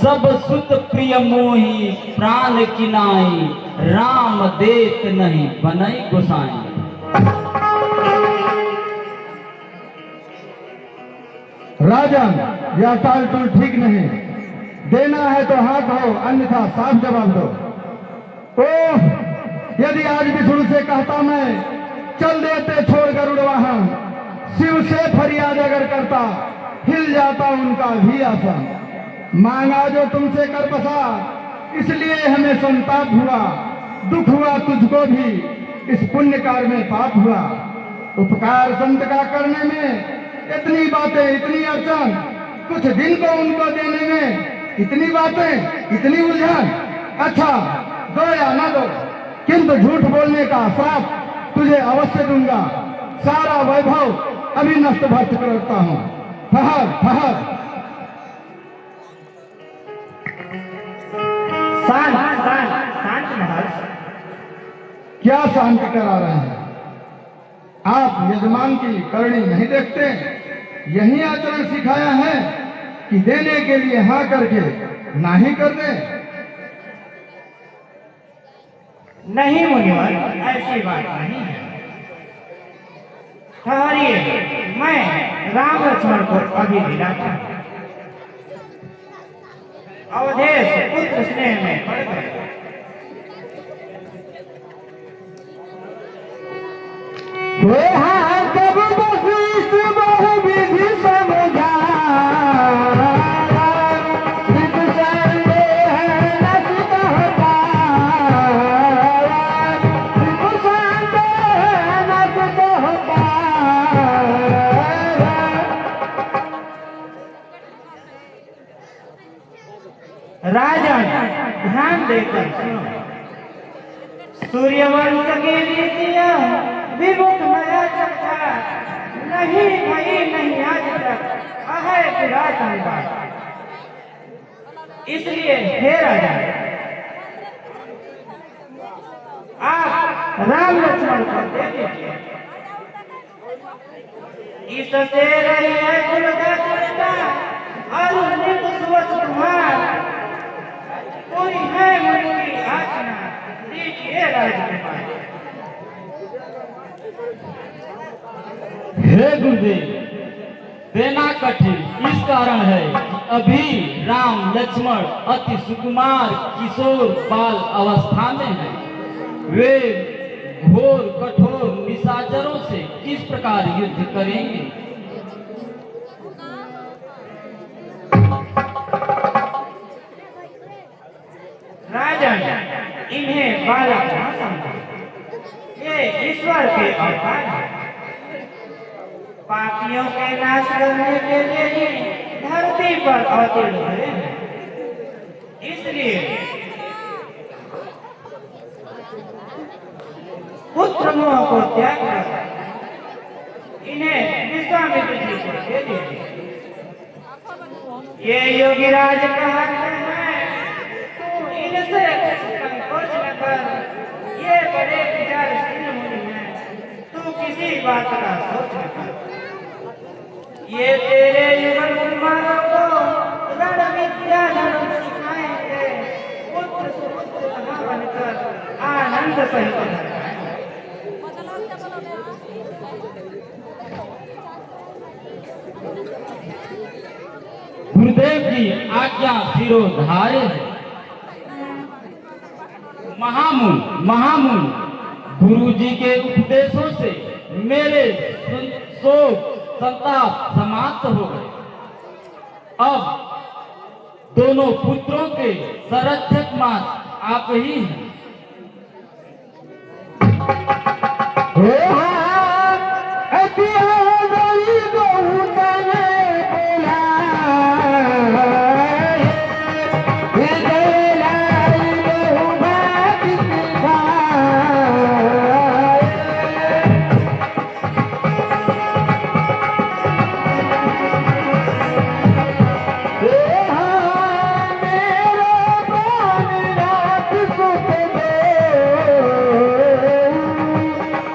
सब सुत प्रिय मोही प्राण किनाई, राम देत नहीं बनई गोसाई। राजन, यह टाल टूल ठीक नहीं। देना है तो हाथ हो, अन्यथा साफ जवाब दो। ओह, यदि आज विष्णु से कहता मैं चल देते छोड़ गरुड़ वाहन, शिव से फरियाद अगर करता हिल जाता उनका भी आसन। मांगा जो तुमसे कर बसा, इसलिए हमें संताप हुआ, दुख हुआ तुझको भी, इस पुण्य कार्य में पाप हुआ। उपकार संत का करने में इतनी बातें इतनी अड़चन, कुछ दिन को उनको देने में इतनी बातें इतनी उलझन। अच्छा, दो या ना दो, किंतु झूठ बोलने का श्राप तुझे अवश्य दूंगा। सारा वैभव अभी नष्ट भ्रष्ट करता हूँ। ठहर ठहर। शांत महर्ष। क्या शांत करा रहे हैं आप? यजमान की करनी नहीं देखते? यही आचरण सिखाया है कि देने के लिए हाँ करके ना ही कर दे? नहीं मुनिवर, ऐसी बात नहीं है। ठहरिए, मैं राम लक्ष्मण को अभी दिलाता हूं। अवधेश पुत्र स्नेह में पड़ गए। जब वशिष्ठ बहु विधि समझा, राजन, ध्यान देकर सुनो। सूर्यवंश की रीतियां विमुख नया चक्का, नहीं भई नहीं आज तक अहै पुरातन बात। इसलिए हे राजा, आप राम लक्ष्मण को दे दीजिए। इससे रही है कुलदा और नित सुवच कुमार, पूरी है मन की आचना, दीजिए राजकुमार। हे गुरुदेव, देना कठिन इस कारण है कि अभी राम लक्ष्मण अति सुकुमार किशोर बाल अवस्था में हैं। वे घोर कठोर निशाचरों से किस प्रकार युद्ध करेंगे? राजन, इन्हें बालक न समझो, ये ईश्वर के अवतार हैं। पापियों के नाश करने के लिए ही धरती पर अवतीर्ण हुए हैं। इसलिए पुत्र मोह को त्याग कर इन्हें विश्वामित्र जी को दे दीजिए। ये योगीराज कहते हैं, तू इनसे संकोच न कर, ये बड़े विचारशील मुनि हैं, तू किसी बात का सोच न कर। ये तेरे युगल कुमारों को रण विद्या धर्म सिखाएंगे, पुत्र सुपुत्र समा बनकर आनंद सहित रहना। गुरुदेव की आज्ञा शिरोधार्य है। महामुन गुरु जी के उपदेशों से मेरे शोक संताप समाप्त हो गए। अब दोनों पुत्रों के संरक्षक मात्र आप ही हैं।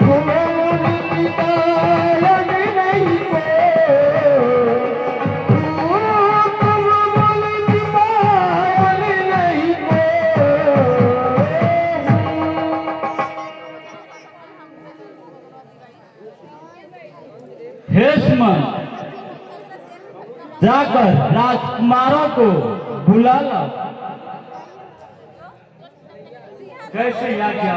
तुम्हें जाकर राजकुमारों को बुला ला। कैसे याद किया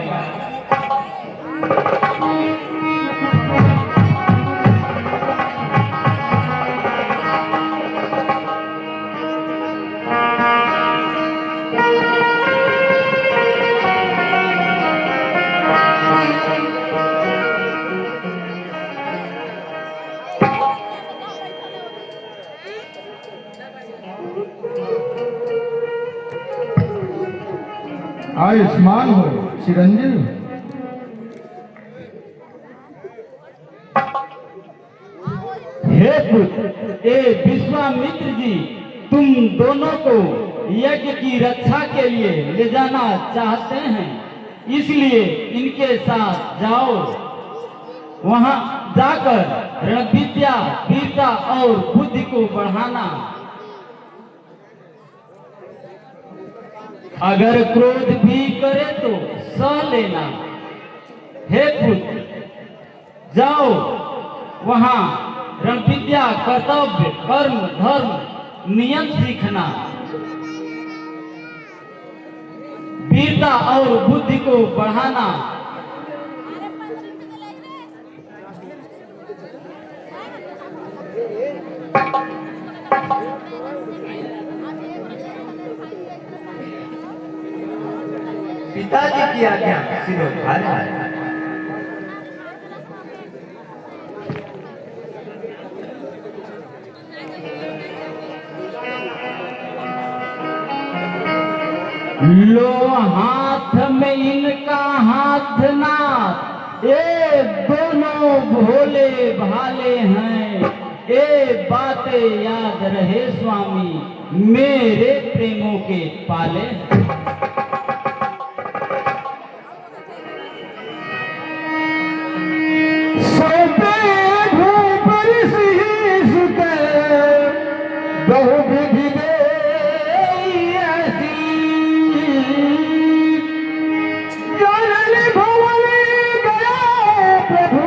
आयुष्मान हो चिरंजीव। हे पुत्र, ए विश्वामित्र जी, तुम दोनों को यज्ञ की रक्षा के लिए ले जाना चाहते हैं, इसलिए इनके साथ जाओ। वहां जाकर रणविद्या, वीरता और बुद्धि को बढ़ाना। अगर क्रोध भी करे तो सह लेना। हे पुत्र, जाओ वहां रणविद्या, कर्तव्य, कर्म, धर्म, नियम सीखना। वीरता और बुद्धि को बढ़ाना। पिताजी की आज्ञा सिरोधार्य। लो हाथ में इनका हाथ नाथ, ये दोनों भोले भाले हैं। ये बातें याद रहे स्वामी, मेरे प्रेमों के पाले। बहु विधि दे ऐसी, जनन भवन गया प्रभु,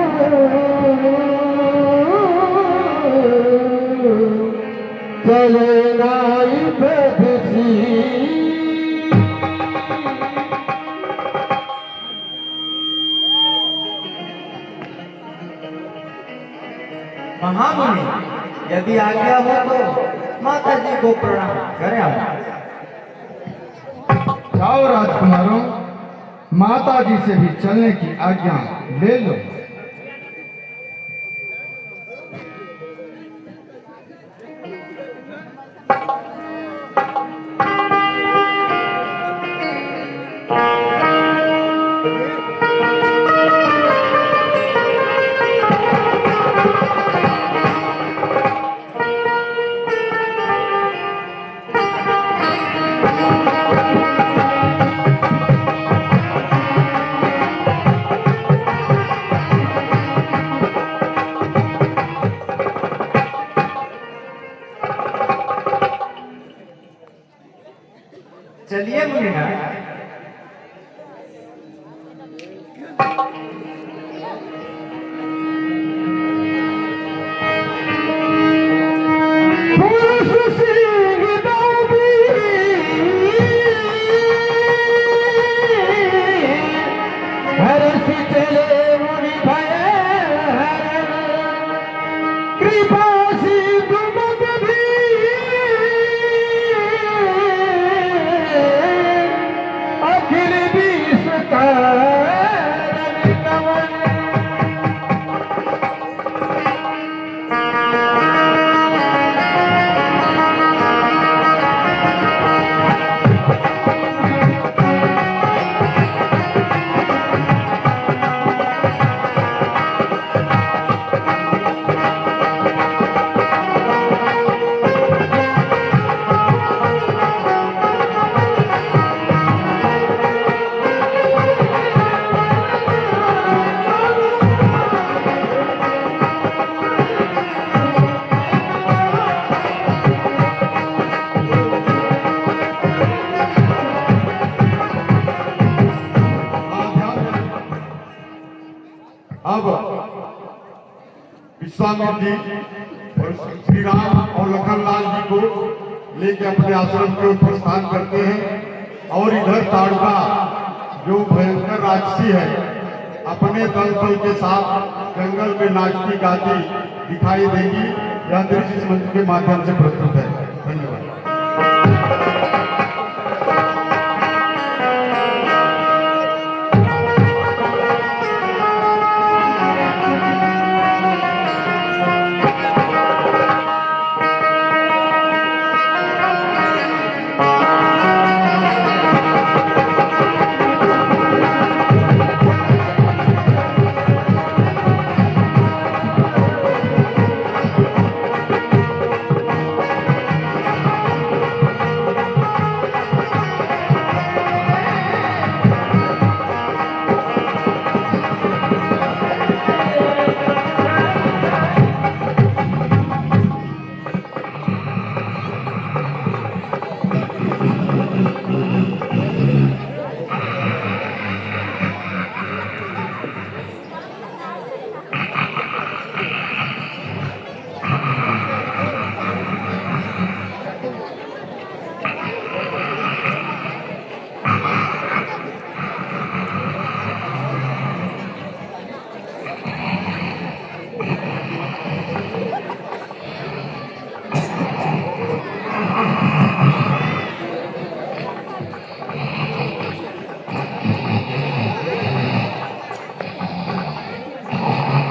चले नाई बदसी। महामुनि, यदि आज्ञा हो तो माता जी को प्रणाम करें आप। जाओ राजकुमारों, माता जी से भी चलने की आज्ञा ले लो। चलिए मुनिना। अब विश्वामित्र जी और श्री राम और लखनलाल जी को लेके अपने आश्रम की ओर प्रस्थान करते हैं और इधर ताड़का जो भयंकर राक्षसी है अपने दल बल के साथ जंगल में नाचती गाती दिखाई देगी। यह दृश्य इस मंच के माध्यम से प्रस्तुत है।